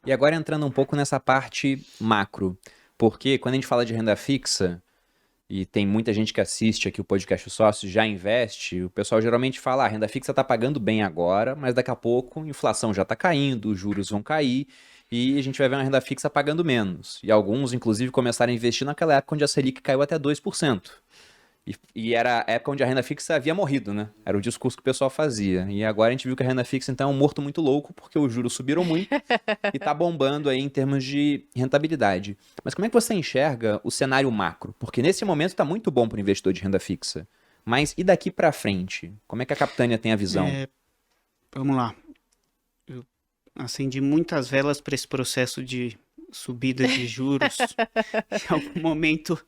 E agora entrando um pouco nessa parte macro, porque quando a gente fala de renda fixa, e tem muita gente que assiste aqui o podcast Sócio, já investe, o pessoal geralmente fala, a renda fixa está pagando bem agora, mas daqui a pouco a inflação já está caindo, os juros vão cair, e a gente vai ver uma renda fixa pagando menos. E alguns, inclusive, começaram a investir naquela época onde a Selic caiu até 2%. E era a época onde a renda fixa havia morrido, né? Era o discurso que o pessoal fazia. E agora a gente viu que a renda fixa, então, é um morto muito louco, porque os juros subiram muito e tá bombando aí em termos de rentabilidade. Mas como é que você enxerga o cenário macro? Porque nesse momento tá muito bom para o investidor de renda fixa. Mas e daqui para frente? Como é que a Capitânia tem a visão? Vamos lá. Eu acendi muitas velas para esse processo de subida de juros em algum momento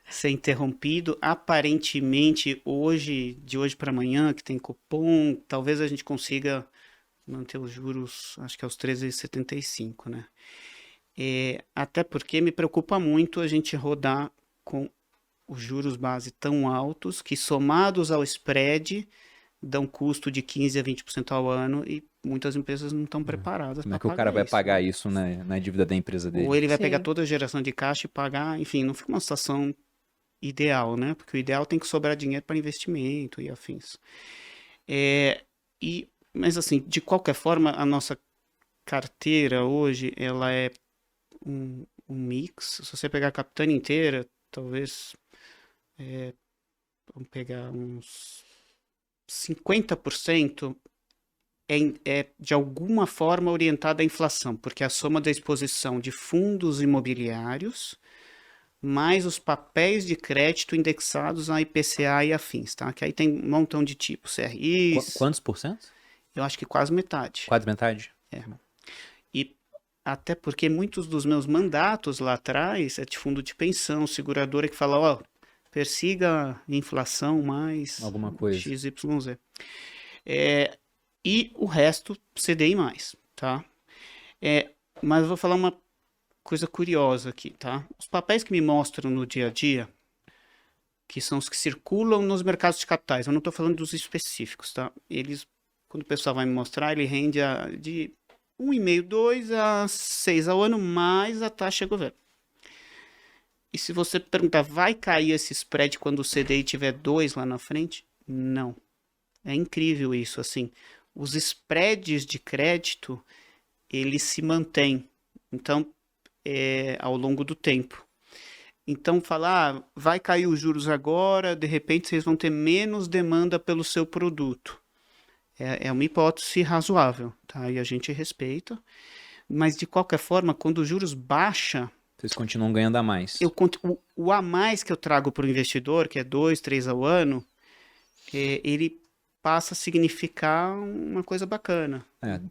ser interrompido. Aparentemente, hoje, de hoje para amanhã, que tem cupom, talvez a gente consiga manter os juros, acho que aos 13,75, né? Até porque me preocupa muito a gente rodar com os juros base tão altos que, somados ao spread, dão custo de 15 a 20% ao ano e muitas empresas não estão preparadas Como é para que o cara pagar vai isso, né? pagar isso na dívida da empresa Ou dele? ele vai pegar Sim. toda a geração de caixa e pagar, enfim, não fica uma situação ideal, né? Porque o ideal tem que sobrar dinheiro para investimento e afins. Mas assim, de qualquer forma, a nossa carteira hoje, ela é um mix. Se você pegar a Capitânia inteira, talvez, vamos pegar uns 50% é de alguma forma orientada à inflação, porque é a soma da exposição de fundos imobiliários mais os papéis de crédito indexados a IPCA e afins, tá? Que aí tem um montão de tipos, CRIs, Quantos por cento? eu acho que quase metade. Quase metade? E até porque muitos dos meus mandatos lá atrás é de fundo de pensão, seguradora que fala, ó, persiga a inflação mais Alguma coisa. XYZ. E o resto CDI mais, tá? Mas eu vou falar uma coisa curiosa aqui, tá? Os papéis que me mostram no dia a dia, que são os que circulam nos mercados de capitais, eu não estou falando dos específicos, tá? Eles, quando o pessoal vai me mostrar, ele rende de 1,5, 2 a 6 ao ano, mais a taxa de governo. E se você perguntar, vai cair esse spread quando o CDI tiver 2 lá na frente? Não. É incrível isso, assim. Os spreads de crédito, eles se mantêm. Então, ao longo do tempo. Então, falar, vai cair os juros agora, de repente vocês vão ter menos demanda pelo seu produto. É uma hipótese razoável, tá? E a gente respeita. Mas, de qualquer forma, quando os juros baixa, Vocês continuam ganhando a mais. o a mais que eu trago para o investidor, que é 2, 3 ao ano, ele passa a significar uma coisa bacana.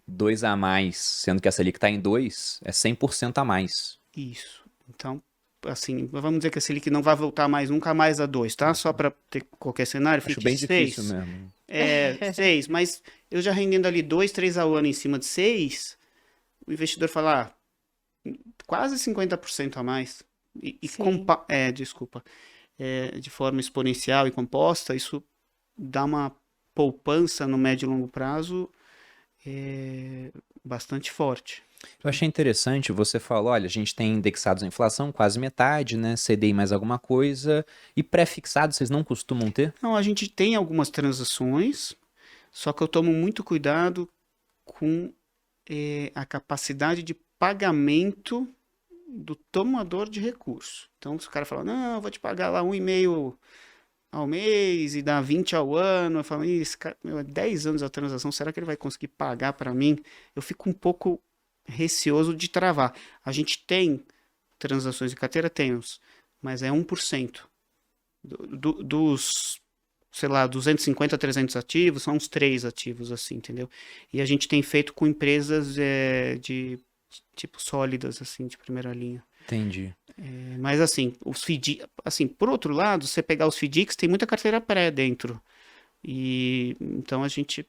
2 a mais, sendo que a Selic está em 2, é 100% a mais. Isso. Então, assim, vamos dizer que a Selic não vai voltar mais nunca mais a 2, tá? Só para ter qualquer cenário, Acho fique bem difícil 6. mesmo. 6, mas eu já rendendo ali 2, 3 ao ano em cima de 6, o investidor fala, quase 50% a mais. Sim. Desculpa, de forma exponencial e composta, isso dá uma poupança no médio e longo prazo bastante forte. Eu achei interessante, você falou, olha, a gente tem indexados à inflação, quase metade, né? CDI mais alguma coisa. E pré-fixado, vocês não costumam ter? Não, a gente tem algumas transações, só que eu tomo muito cuidado com a capacidade de pagamento do tomador de recurso. Então, se o cara fala, não, eu vou te pagar lá 1,5 ao mês e dá 20 ao ano, eu falo, esse cara, meu, é 10 anos a transação, será que ele vai conseguir pagar para mim? Eu fico um pouco receoso de travar. A gente tem transações de carteira, temos, mas é 1% dos, sei lá, 250 a 300 ativos, são uns 3 ativos assim, entendeu? E a gente tem feito com empresas de tipo sólidas, assim, de primeira linha. Entendi. Mas assim, assim, por outro lado, você pegar os FDICs, tem muita carteira pré dentro. E então a gente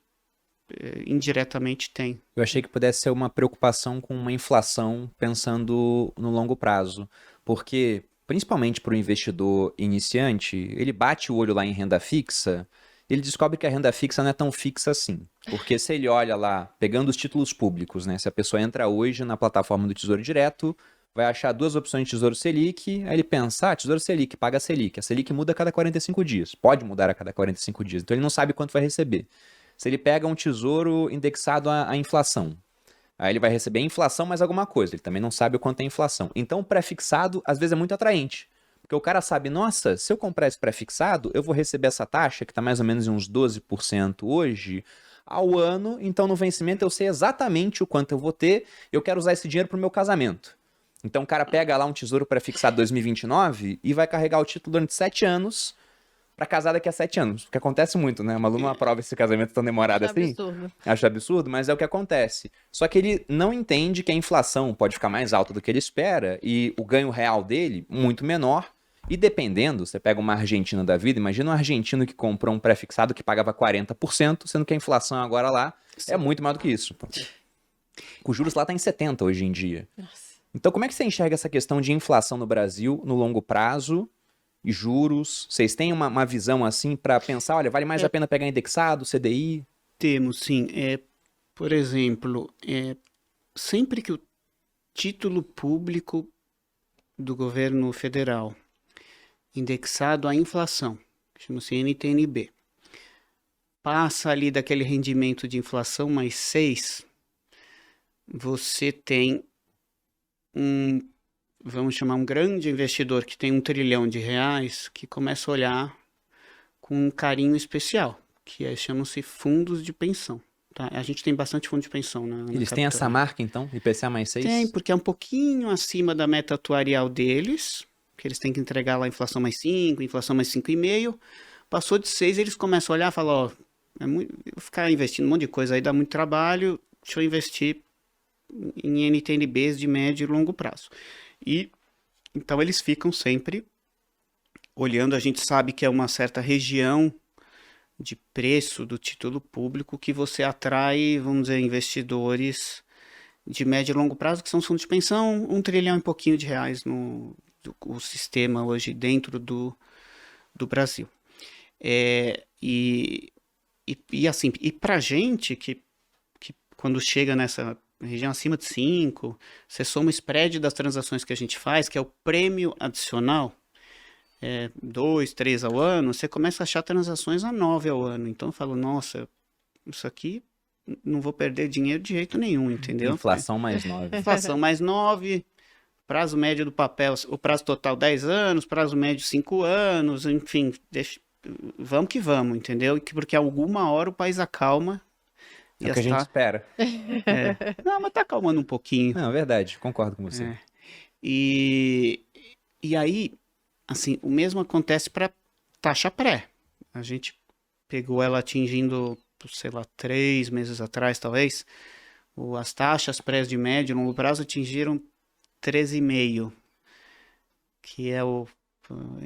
indiretamente tem. Eu achei que pudesse ser uma preocupação com uma inflação pensando no longo prazo. Porque, principalmente para o investidor iniciante, ele bate o olho lá em renda fixa ele descobre que a renda fixa não é tão fixa assim. Porque se ele olha lá, pegando os títulos públicos, né? Se a pessoa entra hoje na plataforma do Tesouro Direto, vai achar duas opções de Tesouro Selic, aí ele pensa, Tesouro Selic, paga a Selic. A Selic muda a cada 45 dias, pode mudar a cada 45 dias, então ele não sabe quanto vai receber. Se ele pega um tesouro indexado à inflação, aí ele vai receber inflação mais alguma coisa, ele também não sabe o quanto é inflação. Então o pré-fixado, às vezes, é muito atraente. Porque o cara sabe, nossa, se eu comprar esse pré-fixado, eu vou receber essa taxa, que está mais ou menos em uns 12% hoje, ao ano, então no vencimento eu sei exatamente o quanto eu vou ter, eu quero usar esse dinheiro para o meu casamento. Então o cara pega lá um tesouro pré-fixado 2029 e vai carregar o título durante 7 anos para casar daqui a 7 anos. O que acontece muito, né? Uma aluna não aprova esse casamento tão demorado Acho assim. absurdo. Acho absurdo, mas é o que acontece. Só que ele não entende que a inflação pode ficar mais alta do que ele espera e o ganho real dele muito menor. E dependendo, você pega uma Argentina da vida, imagina um argentino que comprou um pré-fixado que pagava 40%, sendo que a inflação agora lá é muito mais do que isso. O juros lá está em 70% hoje em dia. Nossa. Então como é que você enxerga essa questão de inflação no Brasil no longo prazo e juros? Vocês têm uma visão assim para pensar, olha, vale mais a pena pegar indexado, CDI? Temos, sim. Por exemplo, sempre que o título público do governo federal indexado à inflação, que chama-se NTNB, passa ali daquele rendimento de inflação mais 6, você tem vamos chamar um grande investidor que tem R$ 1 trilhão que começa a olhar com um carinho especial, que chamam-se fundos de pensão. Tá? A gente tem bastante fundo de pensão na Eles têm essa marca então, IPCA mais 6? Tem, porque é um pouquinho acima da meta atuarial deles, que eles têm que entregar lá a inflação mais 5, inflação mais 5,5. Passou de 6, eles começam a olhar e falam, ó, eu vou ficar investindo um monte de coisa aí, dá muito trabalho, deixa eu investir em NTNBs de médio e longo prazo. E então eles ficam sempre olhando, a gente sabe que é uma certa região de preço do título público que você atrai, vamos dizer, investidores de médio e longo prazo, que são os fundos de pensão, 1 trilhão e pouquinho de reais no o sistema hoje dentro do Brasil. E assim, e pra gente que quando chega nessa região acima de 5, você soma o spread das transações que a gente faz, que é o prêmio adicional, 2, 3 ao ano, você começa a achar transações a 9 ao ano. Então eu falo, nossa, isso aqui não vou perder dinheiro de jeito nenhum, entendeu? Inflação mais 9. Inflação mais 9, prazo médio do papel, o prazo total 10 anos, prazo médio 5 anos, enfim, vamos que vamos, entendeu? Porque alguma hora o país acalma. É o que a gente espera. Não, mas tá acalmando um pouquinho. Não, é verdade, concordo com você. E aí, assim, o mesmo acontece para taxa pré. A gente pegou ela atingindo, sei lá, 3 meses atrás, talvez. As taxas pré de médio e longo prazo atingiram 13,5, que é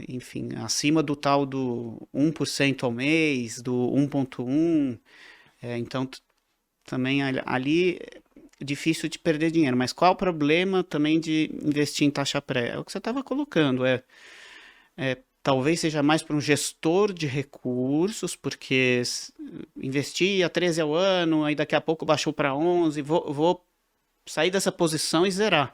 enfim, acima do tal do 1% ao mês, do 1,1%. Então, também ali é difícil de perder dinheiro. Mas qual o problema também de investir em taxa pré? É o que você estava colocando, talvez seja mais para um gestor de recursos, porque investir a 13 ao ano, aí daqui a pouco baixou para 11, vou sair dessa posição e zerar.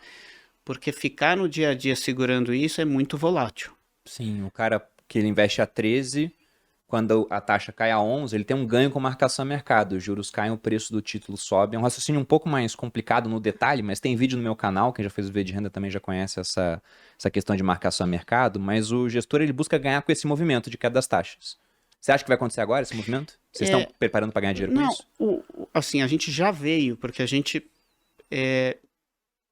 Porque ficar no dia a dia segurando isso é muito volátil. Sim, o cara que ele investe a 13, quando a taxa cai a 11, ele tem um ganho com marcação a mercado. Os juros caem, o preço do título sobe. É um raciocínio um pouco mais complicado no detalhe, mas tem vídeo no meu canal, quem já fez o vídeo de renda também já conhece essa questão de marcação a mercado, mas o gestor ele busca ganhar com esse movimento de queda das taxas. Você acha que vai acontecer agora esse movimento? Vocês estão preparando para ganhar dinheiro com isso? Não, assim, a gente já veio, porque a gente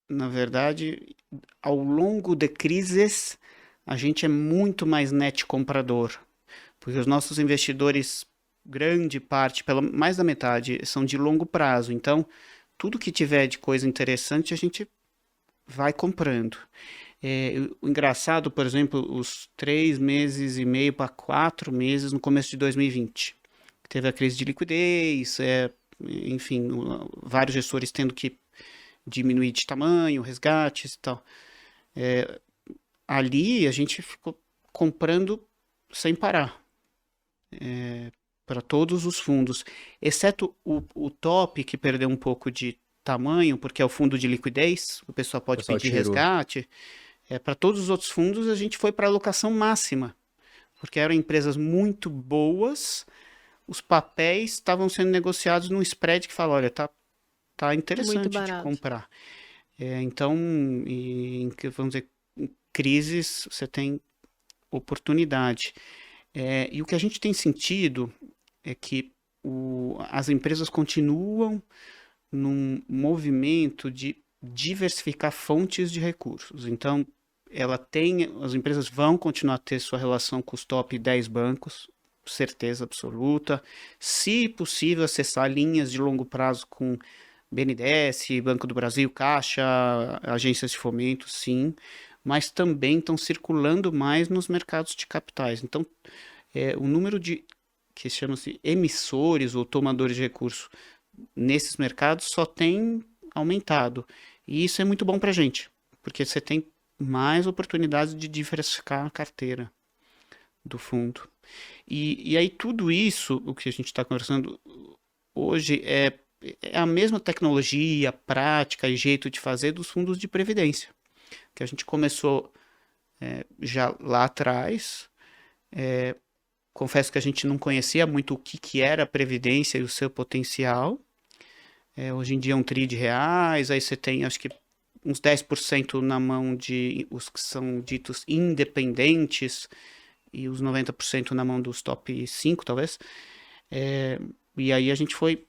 na verdade, ao longo de crises, a gente é muito mais net comprador, porque os nossos investidores, grande parte, mais da metade, são de longo prazo. Então, tudo que tiver de coisa interessante, a gente vai comprando. O engraçado, por exemplo, os 3 meses e meio para 4 meses no começo de 2020, teve a crise de liquidez, enfim, vários gestores tendo que diminuir de tamanho, resgates e tal. Ali a gente ficou comprando sem parar. para todos os fundos, exceto o top, que perdeu um pouco de tamanho, porque é o fundo de liquidez, o pessoal pode pedir resgate. Para todos os outros fundos, a gente foi para alocação máxima, porque eram empresas muito boas, os papéis estavam sendo negociados num spread que fala, olha, tá interessante de comprar. Então, vamos dizer, em crises você tem oportunidade. E o que a gente tem sentido é que as empresas continuam num movimento de diversificar fontes de recursos. Então, as empresas vão continuar a ter sua relação com os top 10 bancos, certeza absoluta. Se possível, acessar linhas de longo prazo com BNDES, Banco do Brasil, Caixa, agências de fomento, sim, mas também estão circulando mais nos mercados de capitais. Então, o número que chama-se emissores ou tomadores de recurso nesses mercados só tem aumentado. E isso é muito bom para a gente, porque você tem mais oportunidades de diversificar a carteira do fundo. E aí tudo isso, o que a gente está conversando hoje, é a mesma tecnologia, prática e jeito de fazer dos fundos de previdência, que a gente começou já lá atrás. Confesso que a gente não conhecia muito o que era a previdência e o seu potencial. Hoje em dia é um tri de reais, aí você tem acho que uns 10% na mão de os que são ditos independentes e os 90% na mão dos top 5, talvez. E aí a gente foi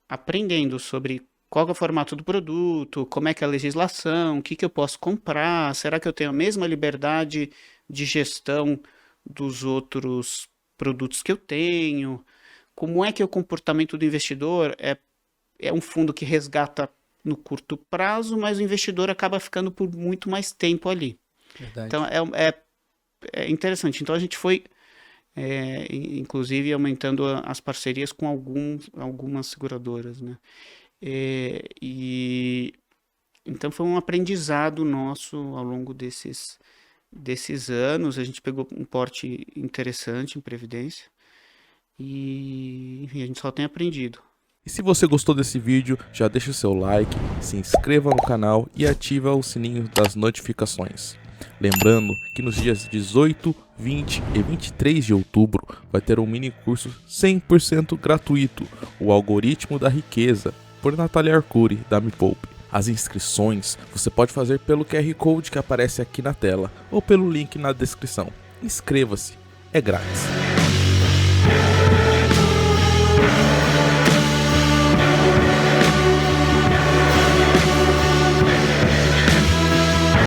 aprendendo sobre qual é o formato do produto, como é que é a legislação, o que eu posso comprar, será que eu tenho a mesma liberdade de gestão dos outros produtos que eu tenho, como é que é o comportamento do investidor, é um fundo que resgata no curto prazo, mas o investidor acaba ficando por muito mais tempo ali. Verdade. Então é interessante. Então a gente foi inclusive aumentando as parcerias com algumas seguradoras, né? Então foi um aprendizado nosso ao longo desses anos. A gente pegou um porte interessante em previdência e enfim, a gente só tem aprendido. E se você gostou desse vídeo, já deixa o seu like, se inscreva no canal e ativa o sininho das notificações. Lembrando que nos dias 18, 20 e 23 de outubro vai ter um mini curso 100% gratuito, o Algoritmo da Riqueza, por Natália Arcuri, da Me Poupe. As inscrições você pode fazer pelo QR Code que aparece aqui na tela ou pelo link na descrição. Inscreva-se, é grátis.